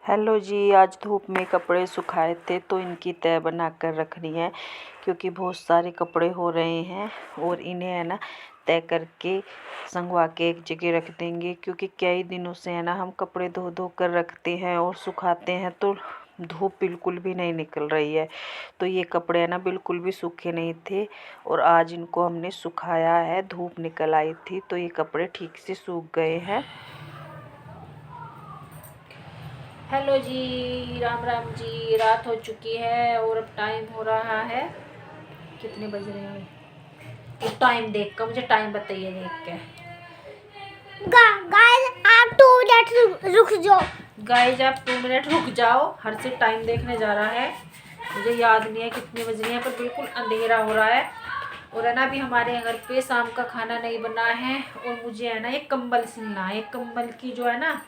Hello जी। आज धूप में कपड़े सुखाए थे तो इनकी तह बना कर रखनी है, क्योंकि बहुत सारे कपड़े हो रहे हैं और इन्हें है ना तय करके संगवा के एक जगह रख देंगे। क्योंकि कई दिनों से है ना हम कपड़े धो धो कर रखते हैं और सुखाते हैं तो धूप बिल्कुल भी नहीं निकल रही है। तो ये कपड़े है ना बिल्कुल भी सूखे नहीं थे और आज इनको हमने सुखाया है। धूप निकल आई थी तो ये कपड़े ठीक से सूख गए हैं। हेलो जी, राम राम जी। रात हो चुकी है और अब टाइम हो रहा है, कितने बज रहे हैं? तो टाइम देख कर मुझे टाइम बताइए देख के। गाइस आप 2 मिनट रुक जाओ। गाइस आप 2 मिनट रुक जाओ। हर से टाइम देखने जा रहा है, मुझे याद नहीं है कितने बज रहे हैं, पर बिल्कुल अंधेरा हो रहा है। और है ना अभी हमारे घर पे शाम का खाना नहीं बना है और मुझे है ना एक कंबल सिलना है। एक कंबल की जो है ना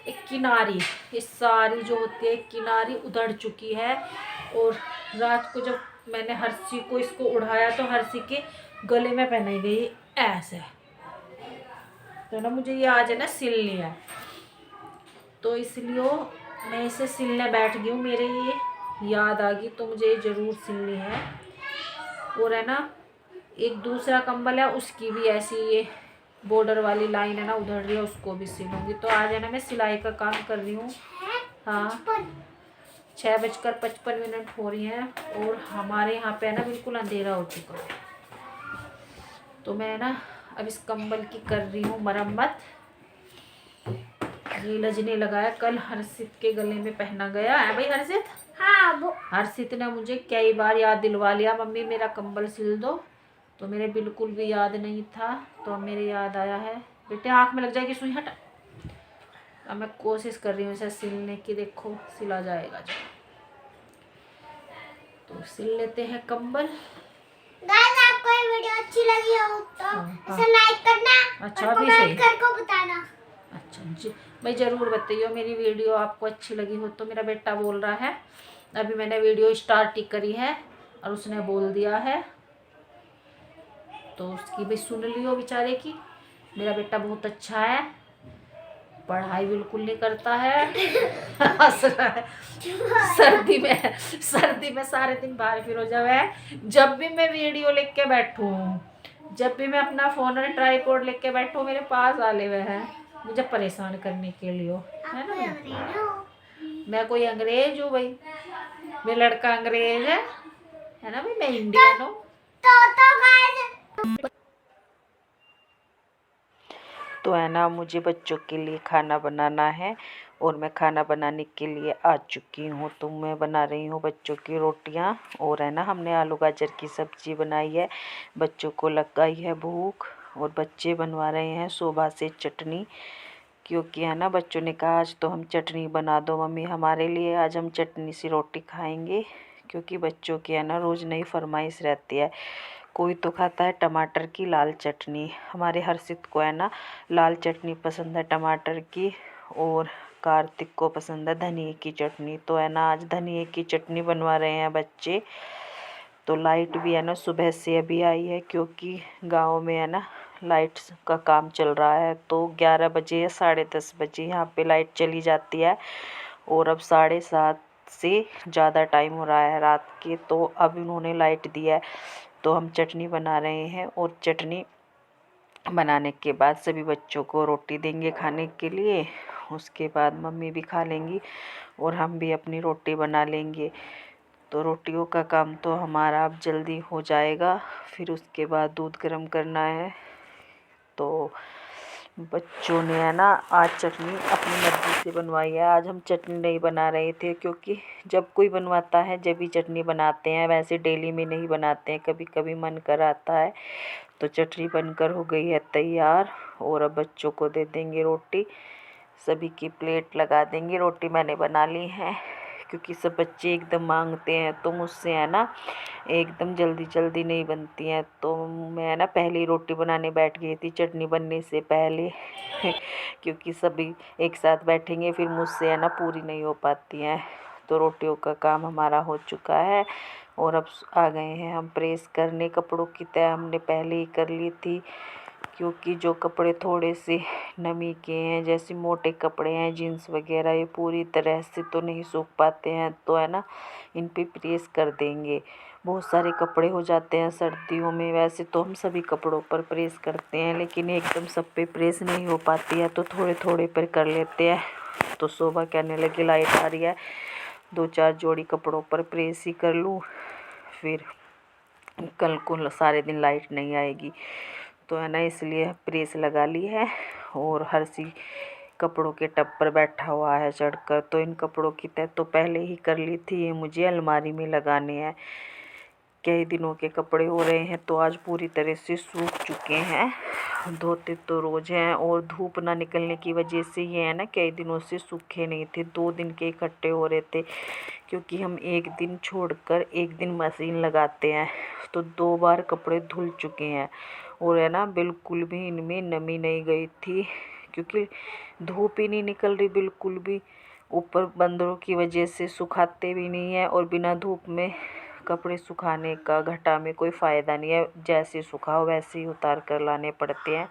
एक किनारी, इस सारी जो होती है एक किनारी उधड़ चुकी है। और रात को जब मैंने हर्षी को इसको उड़ाया तो हर्षी के गले में पहनाई गई ऐसे। तो ना मुझे ये आज है ना सिलनी है, तो इसलिए मैं इसे सिलने बैठ गई हूँ। मेरे ये याद आ गई तो मुझे ये ज़रूर सिलनी है। और है ना एक दूसरा कंबल है, उसकी भी ऐसी ये बॉर्डर वाली लाइन है ना उधड़ रही है, उसको भी सिलूंगी। तो आज है ना मैं सिलाई का काम कर रही हूँ। हाँ, 6:55 हो रही हैं और हमारे यहाँ पे है ना बिल्कुल अंधेरा हो चुका है। तो मैं ना अब इस कंबल की कर रही हूँ मरम्मत। ये लजने लगाया, कल हर्षित के गले में पहना गया है भाई हर्षित। हाँ हर्षित ने मुझे कई बार याद दिलवा लिया, मम्मी मेरा कंबल सिल दो। तो मेरे बिल्कुल भी याद नहीं था, तो अब मेरे याद आया है। बेटे आँख में लग जाएगी सुई, हट। अब मैं कोशिश कर रही हूँ इसे सिलने की, देखो सिला जाएगा जो। तो सिल लेते हैं कंबल। गाइस आपको ये वीडियो अच्छी लगी हो तो इसे लाइक करना अच्छा, और अभी कमेंट से करके बताना। अच्छा जी, भाई ज़रूर बताइए मेरी वीडियो आपको अच्छी लगी हो तो। मेरा बेटा बोल रहा है, अभी मैंने वीडियो स्टार्ट ही करी है और उसने बोल दिया है, तो उसकी भी सुन लियो बेचारे की। मेरा बेटा बहुत अच्छा है, पढ़ाई बिल्कुल नहीं करता है। हंस रहा है। सर्दी में सारे दिन बाहर फिरो जब है। जब भी मैं वीडियो लेके के बैठूं, जब भी मैं अपना फोन और ट्राईपॉड लेके बैठूं, मेरे पास आले हुए हैं मुझे परेशान करने के लिए, है ना। मैं कोई अंग्रेज हूँ भाई? मेरा लड़का अंग्रेज है ना भाई, मैं इंडियन हूँ। तो गाइस तो है ना मुझे बच्चों के लिए खाना बनाना है और मैं खाना बनाने के लिए आ चुकी हूँ। तो मैं बना रही हूँ बच्चों की रोटियाँ और है ना हमने आलू गाजर की सब्ज़ी बनाई है। बच्चों को लग गई है भूख और बच्चे बनवा रहे हैं सुबह से चटनी, क्योंकि है ना बच्चों ने कहा आज तो हम चटनी बना दो मम्मी हमारे लिए, आज हम चटनी सी रोटी खाएंगे। क्योंकि बच्चों की है ना रोज़ नई फरमाइश रहती है। कोई तो खाता है टमाटर की लाल चटनी, हमारे हर्षित को है ना लाल चटनी पसंद है टमाटर की, और कार्तिक को पसंद है धनिए की चटनी। तो है ना आज धनिए की चटनी बनवा रहे हैं बच्चे। तो लाइट भी है ना सुबह से अभी आई है, क्योंकि गांव में है ना लाइट का काम चल रहा है। तो 11 बजे या 10:30 बजे यहाँ पे लाइट चली जाती है और अब 7:30 से ज़्यादा टाइम हो रहा है रात के, तो अब इन्होंने लाइट दिया है। तो हम चटनी बना रहे हैं और चटनी बनाने के बाद सभी बच्चों को रोटी देंगे खाने के लिए। उसके बाद मम्मी भी खा लेंगी और हम भी अपनी रोटी बना लेंगे। तो रोटियों का काम तो हमारा अब जल्दी हो जाएगा। फिर उसके बाद दूध गर्म करना है। तो बच्चों ने है ना आज चटनी अपनी मर्ज़ी से बनवाई है। आज हम चटनी नहीं बना रहे थे, क्योंकि जब कोई बनवाता है जब भी चटनी बनाते हैं, वैसे डेली में नहीं बनाते हैं, कभी कभी मन कर आता है। तो चटनी बनकर हो गई है तैयार और अब बच्चों को दे देंगे रोटी, सभी की प्लेट लगा देंगे। रोटी मैंने बना ली है क्योंकि सब बच्चे एकदम मांगते हैं, तो मुझसे है ना एकदम जल्दी जल्दी नहीं बनती हैं। तो मैं ना पहले ही रोटी बनाने बैठ गई थी चटनी बनने से पहले। क्योंकि सभी एक साथ बैठेंगे फिर मुझसे है ना पूरी नहीं हो पाती हैं। तो रोटियों का काम हमारा हो चुका है और अब आ गए हैं हम प्रेस करने। कपड़ों की तय हमने पहले ही कर ली थी, क्योंकि जो कपड़े थोड़े से नमी के हैं, जैसे मोटे कपड़े हैं जीन्स वगैरह, ये पूरी तरह से तो नहीं सूख पाते हैं, तो है ना इन पे प्रेस कर देंगे। बहुत सारे कपड़े हो जाते हैं सर्दियों में, वैसे तो हम सभी कपड़ों पर प्रेस करते हैं, लेकिन एकदम सब पे प्रेस नहीं हो पाती है, तो थोड़े थोड़े पर कर लेते हैं। तो शोभा कहने लगी लाइट आ रही है, 2-4 जोड़ी कपड़ों पर प्रेस ही कर लूँ, फिर कल को सारे दिन लाइट नहीं आएगी, तो है ना इसलिए प्रेस लगा ली है। और हर्षी कपड़ों के टब पर बैठा हुआ है चढ़कर, तो इन कपड़ों की तह तो पहले ही कर ली थी, ये मुझे अलमारी में लगाने हैं। कई दिनों के कपड़े हो रहे हैं, तो आज पूरी तरह से सूख चुके हैं। धोते तो रोज़ हैं, और धूप ना निकलने की वजह से ये है ना कई दिनों से सूखे नहीं थे, 2 दिन के इकट्ठे हो रहे थे, क्योंकि हम एक दिन छोड़कर एक दिन मशीन लगाते हैं, तो 2 बार कपड़े धुल चुके हैं। और है ना बिल्कुल भी इनमें नमी नहीं गई थी, क्योंकि धूप ही नहीं निकल रही बिल्कुल भी। ऊपर बंदरों की वजह से सुखाते भी नहीं है, और बिना धूप में कपड़े सुखाने का घटा में कोई फ़ायदा नहीं है, जैसे सुखाओ वैसे ही उतार कर लाने पड़ते हैं।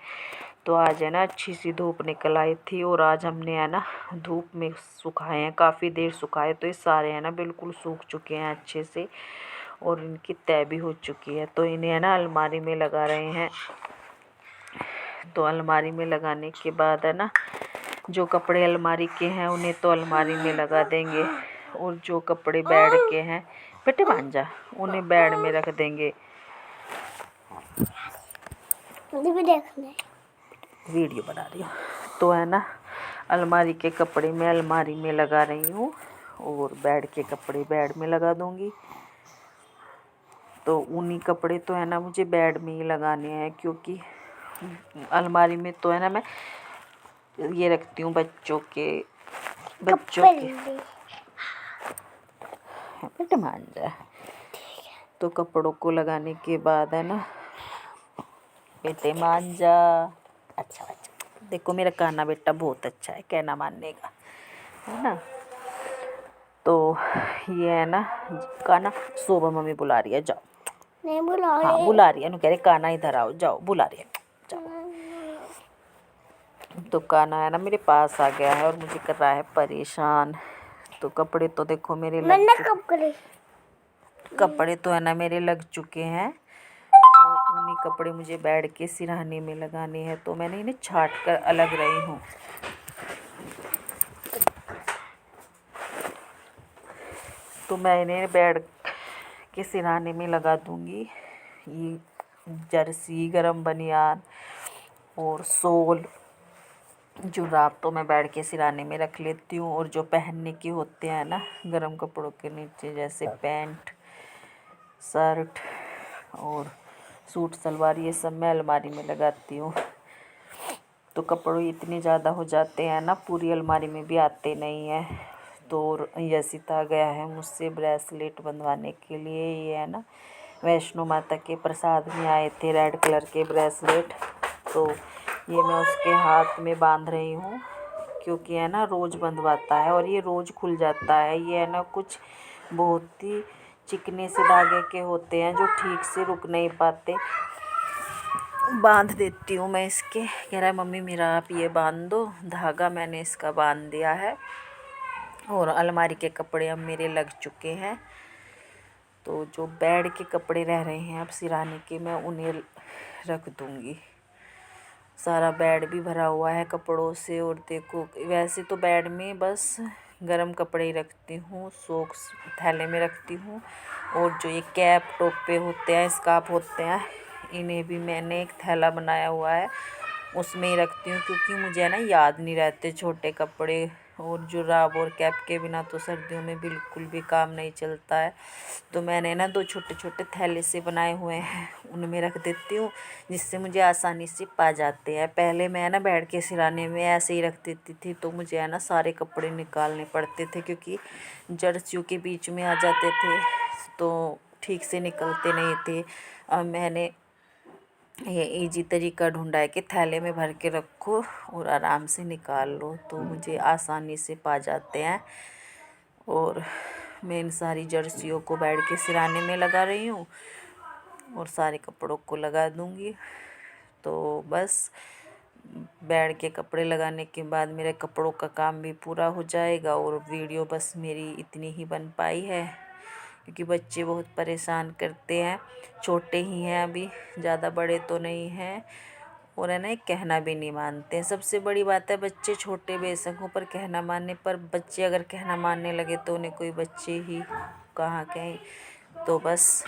तो आज है ना अच्छी सी धूप निकल आई थी, और आज हमने है ना धूप में सुखाए हैं, काफ़ी देर सुखाए, तो ये सारे है ना बिल्कुल सूख चुके हैं अच्छे से, और इनकी तह भी हो चुकी है। तो इन्हें है ना अलमारी में लगा रहे हैं। तो अलमारी में लगाने के बाद है ना जो कपड़े अलमारी के हैं उन्हें तो अलमारी में लगा देंगे, और जो कपड़े बेड के हैं बेटे मान जा, उन्हें बेड में रख देंगे। मुझे भी देखना है, वीडियो बना रही हूँ। तो है ना अलमारी के कपड़े मैं अलमारी में लगा रही हूँ, और बेड के कपड़े बेड में लगा दूँगी। तो ऊनी कपड़े तो है ना मुझे बेड में ही लगाने हैं, क्योंकि अलमारी में तो है ना मैं ये रखती हूँ बच्चों के बेटे मान जा। तो कपड़ों को लगाने के बाद है ना बेटे मान जा, अच्छा बच्चा, देखो मेरा काना बेटा बहुत अच्छा है, कहना मानने का, है ना। तो ये है ना काना, शोभा मम्मी बुला रही है, जाओ। नहीं बुला हाँ बुला रही है, कह रहे काना इधर आओ, जाओ बुला रही है, जाओ। तो काना है ना मेरे पास आ गया है, और मुझे कर रहा है परेशान। तो कपड़े तो देखो मेरे कपड़े तो है ना मेरे लग चुके हैं, और उन्हीं कपड़े मुझे बेड के सिरहाने में लगाने हैं, तो मैंने इन्हें छाट कर अलग रही हूँ। तो मैं इन्हें बेड के सिरहाने में लगा दूँगी। ये जर्सी, गरम बनियान और शॉल, जुराब तो मैं बेड के सिरहाने में रख लेती हूँ, और जो पहनने के होते हैं ना गरम कपड़ों के नीचे, जैसे पैंट, शर्ट और सूट सलवार, ये सब मैं अलमारी में लगाती हूँ। तो कपड़े इतने ज़्यादा हो जाते हैं ना, पूरी अलमारी में भी आते नहीं हैं। तो यशिता गया है मुझसे ब्रेसलेट बंधवाने के लिए, ये है ना वैष्णो माता के प्रसाद में आए थे रेड कलर के ब्रेसलेट, तो ये मैं उसके हाथ में बांध रही हूँ, क्योंकि है ना रोज़ बंधवाता है, और ये रोज़ खुल जाता है। ये है ना कुछ बहुत ही चिकने से धागे के होते हैं, जो ठीक से रुक नहीं पाते। बांध देती हूँ मैं इसके, कह रहा है मम्मी मेरा आप ये बांध दो, धागा मैंने इसका बांध दिया है। और अलमारी के कपड़े अब मेरे लग चुके हैं, तो जो बेड के कपड़े रह रहे हैं अब सिराने के, मैं उन्हें रख दूँगी। सारा बेड भी भरा हुआ है कपड़ों से, और देखो वैसे तो बेड में बस गरम कपड़े ही रखती हूँ, सॉक्स थैले में रखती हूँ, और जो ये कैप टोपे होते हैं, स्कार्फ होते हैं, इन्हें भी मैंने एक थैला बनाया हुआ है, उसमें ही रखती हूँ, क्योंकि मुझे है ना याद नहीं रहते छोटे कपड़े। और जुराब और कैप के बिना तो सर्दियों में बिल्कुल भी काम नहीं चलता है। तो मैंने ना 2 छोटे छोटे थैले से बनाए हुए हैं, उनमें रख देती हूँ, जिससे मुझे आसानी से पा जाते हैं। पहले मैं ना बेड के सिराने में ऐसे ही रख देती थी, तो मुझे है ना सारे कपड़े निकालने पड़ते थे, क्योंकि जर्सियों के बीच में आ जाते थे, तो ठीक से निकलते नहीं थे। अब मैंने ये इजी तरीका ढूंढा है कि थैले में भर के रखो और आराम से निकाल लो, तो मुझे आसानी से पा जाते हैं। और मैं इन सारी जर्सियों को बेड के सिराने में लगा रही हूँ, और सारे कपड़ों को लगा दूँगी। तो बस बेड के कपड़े लगाने के बाद मेरे कपड़ों का काम भी पूरा हो जाएगा। और वीडियो बस मेरी इतनी ही बन पाई है क्योंकि बच्चे बहुत परेशान करते हैं, छोटे ही हैं अभी, ज़्यादा बड़े तो नहीं हैं। और है ना, कहना भी नहीं मानते हैं। सबसे बड़ी बात है, बच्चे छोटे बेशक हों पर कहना मानने पर, बच्चे अगर कहना मानने लगे तो उन्हें कोई बच्चे ही कहाँ कहें। तो बस